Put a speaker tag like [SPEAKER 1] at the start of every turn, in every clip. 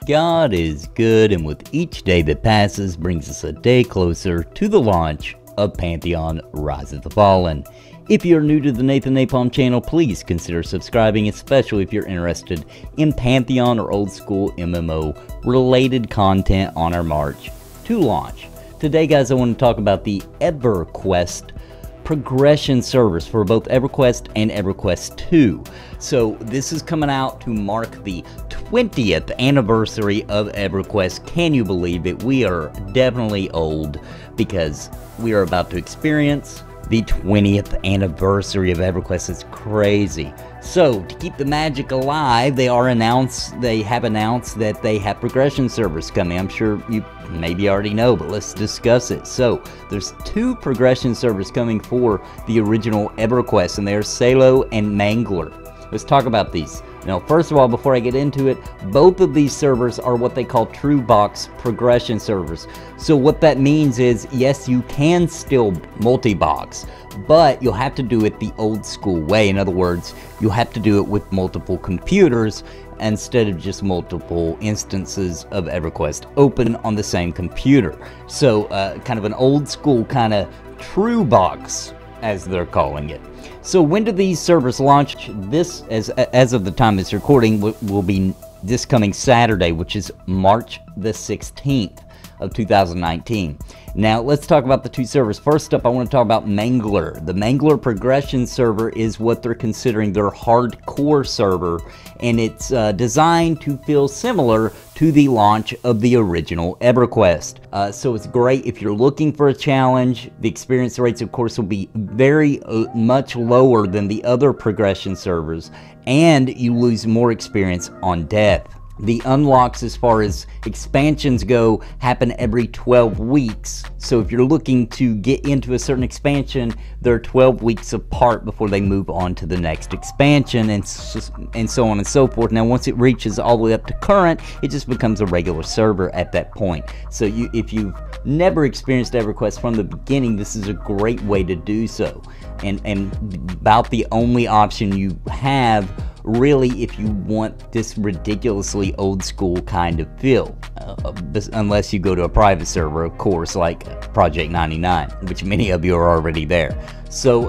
[SPEAKER 1] God is good, and with each day that passes brings us a day closer to the launch of Pantheon Rise of the Fallen. If you're new to the NAPALM channel, please consider subscribing, especially if you're interested in Pantheon or old school MMO related content on our march to launch. Today, guys, I want to talk about the EverQuest progression servers for both EverQuest and EverQuest II. So this is coming out to mark the 20th anniversary of EverQuest. Can you believe it? We are definitely old because we are about to experience the 20th anniversary of EverQuest. It's crazy. So to keep the magic alive, they have announced that they have progression servers coming. I'm sure you maybe already know, but let's discuss it. So there's two progression servers coming for the original EverQuest, and they are Salo and Mangler. Let's talk about these. Now, first of all, before I get into it, both of these servers are what they call true box progression servers. So what that means is, yes, you can still multi-box, but you'll have to do it the old school way. In other words, you'll have to do it with multiple computers instead of just multiple instances of EverQuest open on the same computer. So kind of an old school kind of true box, as they're calling it. So when do these servers launch? This, as of the time it's recording, will be this coming Saturday, which is March the 16th of 2019. Now let's talk about the two servers. First up, I want to talk about Mangler. The Mangler progression server is what they're considering their hardcore server, and it's designed to feel similar to the launch of the original EverQuest. So it's great if you're looking for a challenge. The experience rates, of course, will be very much lower than the other progression servers, and you lose more experience on death. The unlocks, as far as expansions go, happen every 12 weeks. So if you're looking to get into a certain expansion, they're 12 weeks apart before they move on to the next expansion, and so on and so forth. Now, once it reaches all the way up to current, it just becomes a regular server at that point. So if you've never experienced EverQuest from the beginning, this is a great way to do so. And about the only option you have, really, if you want this ridiculously old school kind of feel, unless you go to a private server, of course, like Project 99, which many of you are already there. So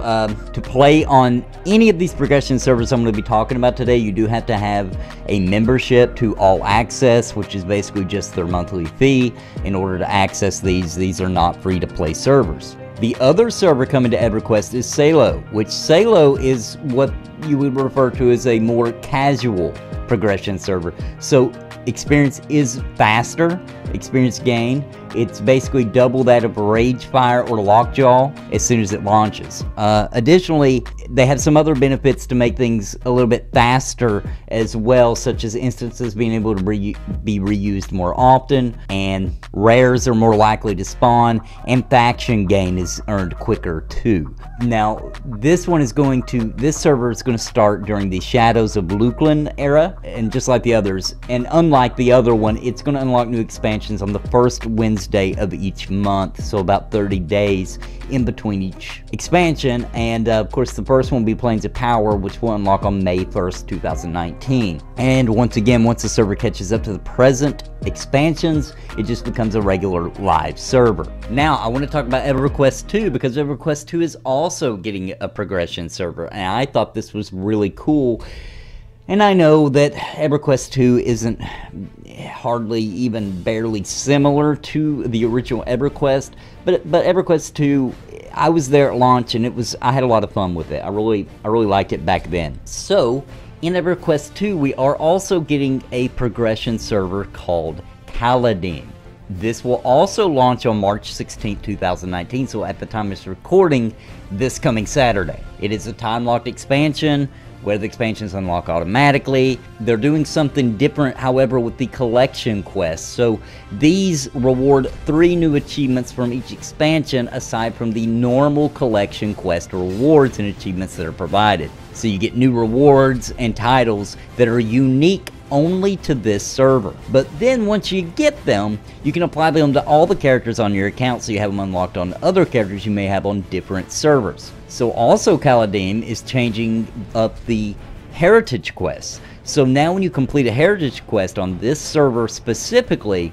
[SPEAKER 1] to play on any of these progression servers I'm going to be talking about today, you do have to have a membership to All Access, which is basically just their monthly fee in order to access these. These are not free to play servers. The other server coming to EverQuest is Salo, which Salo is what you would refer to as a more casual progression server. So experience is faster, experience gain. It's basically double that of Ragefire or Lockjaw as soon as it launches. Additionally, they have some other benefits to make things a little bit faster as well, such as instances being able to be reused more often, and rares are more likely to spawn, and faction gain is earned quicker too. Now, this server is going to start during the Shadows of Luklin era, and just like the others, and unlike the other one, it's going to unlock new expansions on the first Wednesday of each month, so about 30 days in between each expansion. And of course, the first one will be Plains of Power, which will unlock on May 1st, 2019. And once again, once the server catches up to the present expansions, it just becomes a regular live server. Now, I want to talk about EverQuest II, because EverQuest II is also getting a progression server, and I thought this was really cool. And I know that EverQuest II isn't hardly even barely similar to the original EverQuest, but EverQuest II, I was there at launch, and I had a lot of fun with it. I really liked it back then. So in EverQuest II, we are also getting a progression server called Kaladin. This will also launch on March 16, 2019, so at the time of this recording, this coming Saturday. It is a time-locked expansion where the expansions unlock automatically. They're doing something different, however, with the collection quests. So these reward 3 new achievements from each expansion, aside from the normal collection quest rewards and achievements that are provided. So you get new rewards and titles that are unique only to this server. But then once you get them, you can apply them to all the characters on your account, so you have them unlocked on other characters you may have on different servers. So also Kaladin is changing up the heritage quests. So now when you complete a heritage quest on this server specifically,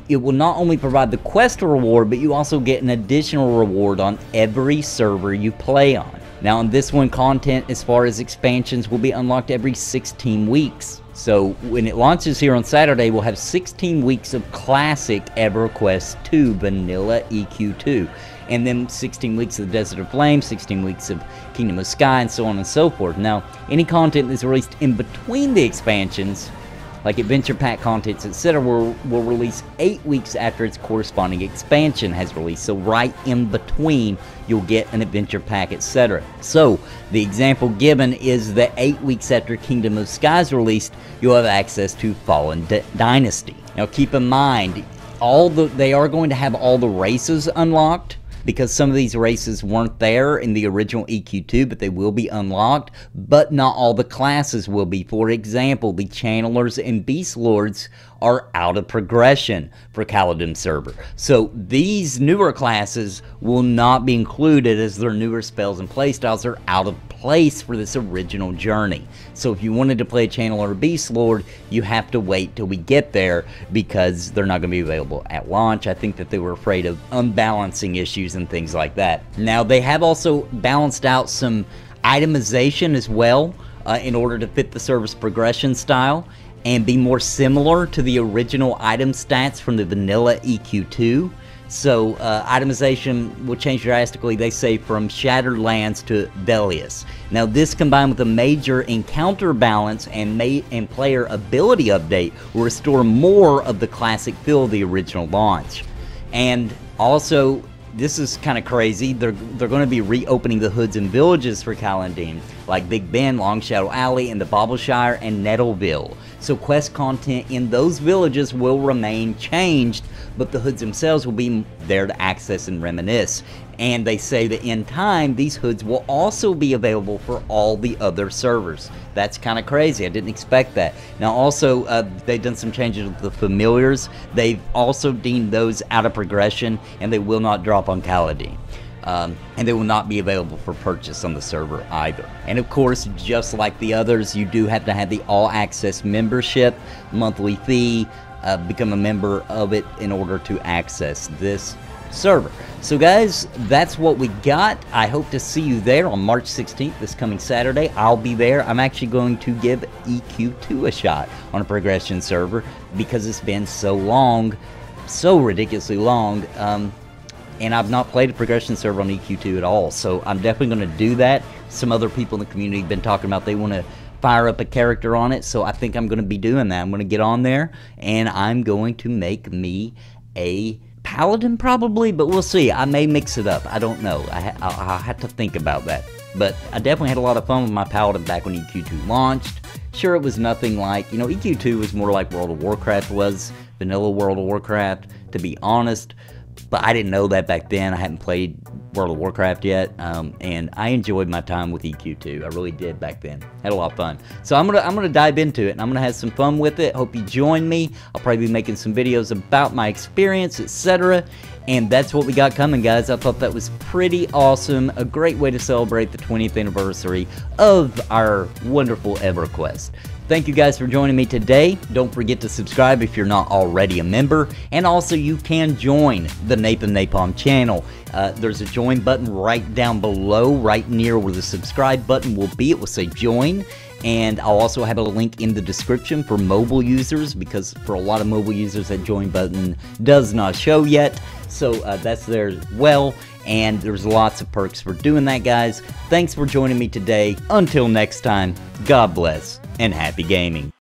[SPEAKER 1] it will not only provide the quest reward, but you also get an additional reward on every server you play on. Now on this one, content as far as expansions will be unlocked every 16 weeks. So when it launches here on Saturday, we'll have 16 weeks of classic EverQuest II vanilla EQ2. And then 16 weeks of the Desert of Flame, 16 weeks of Kingdom of Sky, and so on and so forth. Now, any content that's released in between the expansions, like adventure pack contents, etc., will release 8 weeks after its corresponding expansion has released. So right in between, you'll get an adventure pack, etc. So the example given is that 8 weeks after Kingdom of Sky is released, you'll have access to Fallen Dynasty. Now keep in mind, they are going to have all the races unlocked, because some of these races weren't there in the original EQ2, but they will be unlocked, but not all the classes will be. For example, the Channelers and Beast Lords are out of progression for Caledon server. So these newer classes will not be included, as their newer spells and playstyles are out of place for this original journey. So if you wanted to play a Channeler or Beast Lord, you have to wait till we get there, because they're not going to be available at launch. I think that they were afraid of unbalancing issues and things like that. Now they have also balanced out some itemization as well, in order to fit the server's progression style and be more similar to the original item stats from the vanilla EQ2. So itemization will change drastically, they say, from Shattered Lands to Velius. Now this, combined with a major encounter balance and player ability update, will restore more of the classic feel of the original launch. And also, this is kind of crazy, they're going to be reopening the hoods and villages for Caledon, like Big Ben, Long Shadow Alley, and the Bobbleshire and Nettleville. So quest content in those villages will remain changed, but the hoods themselves will be there to access and reminisce. And they say that in time, these hoods will also be available for all the other servers. That's kind of crazy. I didn't expect that. Now also, they've done some changes with the familiars. They've also deemed those out of progression, and they will not drop on Caledon. And they will not be available for purchase on the server either. And of course, just like the others, you do have to have the all-access membership, monthly fee, become a member of it in order to access this server. So guys, that's what we got. I hope to see you there on March 16th, this coming Saturday. I'll be there. I'm actually going to give EQ2 a shot on a progression server, because it's been so long, so ridiculously long, and I've not played a progression server on EQ2 at all. So I'm definitely going to do that. Some other people in the community have been talking about they want to fire up a character on it, so I think I'm going to be doing that. I'm going to get on there, and I'm going to make me a Paladin probably, but we'll see. I may mix it up. I don't know. I'll have to think about that. But I definitely had a lot of fun with my Paladin back when EQ2 launched. Sure, it was nothing like, you know, EQ2 was more like World of Warcraft was, vanilla World of Warcraft, to be honest. But I didn't know that back then. I hadn't played World of Warcraft yet, and I enjoyed my time with EQ2. I really did back then. Had a lot of fun. So I'm gonna dive into it, and I'm gonna have some fun with it. Hope you join me. I'll probably be making some videos about my experience, etc. And that's what we got coming, guys. I thought that was pretty awesome. A great way to celebrate the 20th anniversary of our wonderful EverQuest. Thank you guys for joining me today. Don't forget to subscribe if you're not already a member. And also, you can join the NAPALM channel. There's a join button right down below, right near where the subscribe button will be. It will say join. And I'll also have a link in the description for mobile users, because for a lot of mobile users, that join button does not show yet. So that's there as well. And there's lots of perks for doing that, guys. Thanks for joining me today. Until next time, God bless and happy gaming.